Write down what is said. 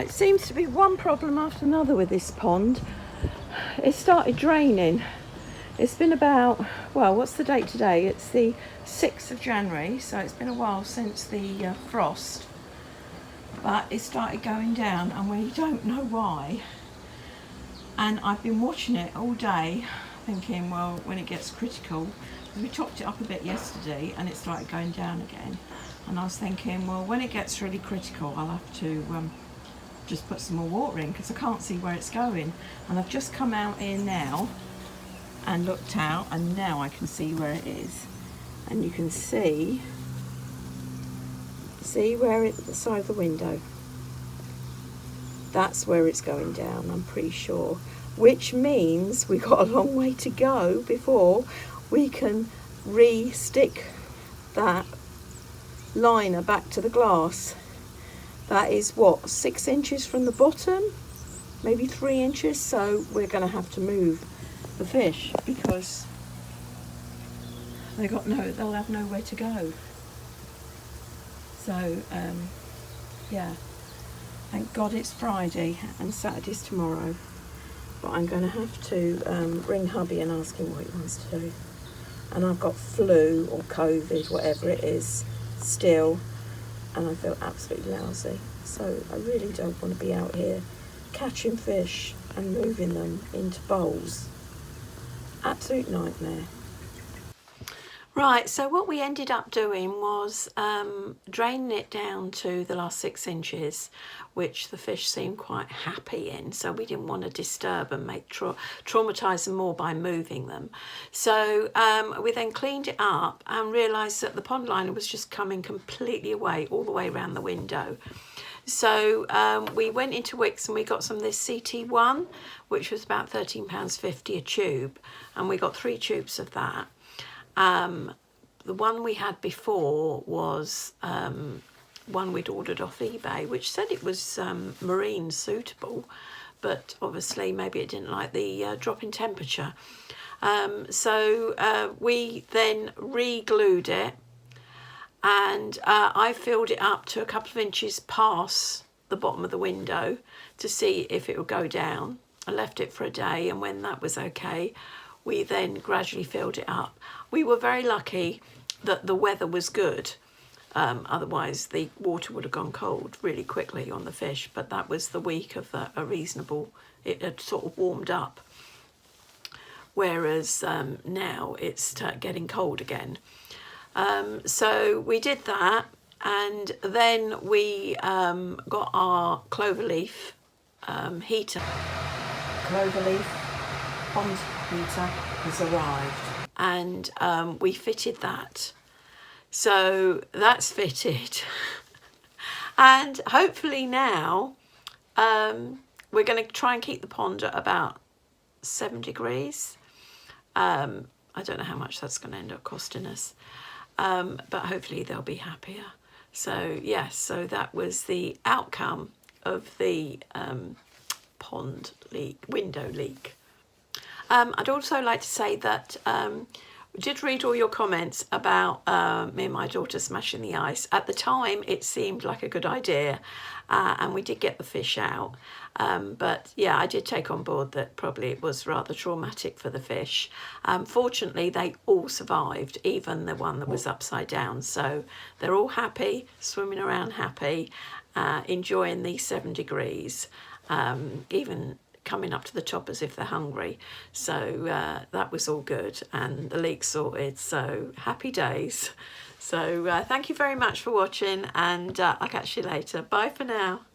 Right, seems to be one problem after another with this pond. It started draining. It's been about, well, what's the date today? It's the 6th of January, so it's been a while since the frost. But it started going down and we don't know why. And I've been watching it all day thinking, well, when it gets critical, we topped it up a bit yesterday and it started going down again. And I was thinking, well, when it gets really critical, I'll have to just put some more water in because I can't see where it's going. And I've just come out here now and looked out, and now I can see where it is. And you can see where it's the side of the window. That's where it's going down, I'm pretty sure. Which means we've got a long way to go before we can re-stick that liner back to the glass. That is what, 6 inches from the bottom, maybe 3 inches. So we're going to have to move the fish because they'll have nowhere to go. So yeah, thank God it's Friday and Saturday's tomorrow. But I'm going to have to ring hubby and ask him what he wants to do. And I've got flu or COVID, whatever it is, still, and I feel absolutely lousy. So I really don't want to be out here catching fish and moving them into bowls. Absolute nightmare. Right, so what we ended up doing was draining it down to the last 6 inches, which the fish seemed quite happy in, so we didn't want to disturb and make traumatise them more by moving them. So we then cleaned it up and realised that the pond liner was just coming completely away, all the way around the window. So we went into Wickes and we got some of this CT1, which was about £13.50 a tube, and we got 3 tubes of that. The one we had before was one we'd ordered off eBay, which said it was marine suitable, but obviously maybe it didn't like the drop in temperature. So we then re-glued it, and I filled it up to a couple of inches past the bottom of the window to see if it would go down. I left it for a day, and when that was okay, we then gradually filled it up. We were very lucky that the weather was good. Otherwise, the water would have gone cold really quickly on the fish. But that was the week of a reasonable, it had sort of warmed up. Whereas now it's getting cold again. So we did that. And then we got our cloverleaf heater. Cloverleaf pond heater has arrived, and we fitted that. So that's fitted. And hopefully now we're going to try and keep the pond at about 7 degrees. I don't know how much that's going to end up costing us, but hopefully they'll be happier. So yes, so that was the outcome of the pond leak, window leak. I'd also like to say that we did read all your comments about me and my daughter smashing the ice. At the time, it seemed like a good idea, and we did get the fish out. But yeah, I did take on board that probably it was rather traumatic for the fish. Fortunately, they all survived, even the one that was upside down. So they're all happy, swimming around happy, enjoying the 7 degrees, even coming up to the top as if they're hungry. So that was all good, and the leak sorted, so happy days. So thank you very much for watching, and I'll catch you later. Bye for now.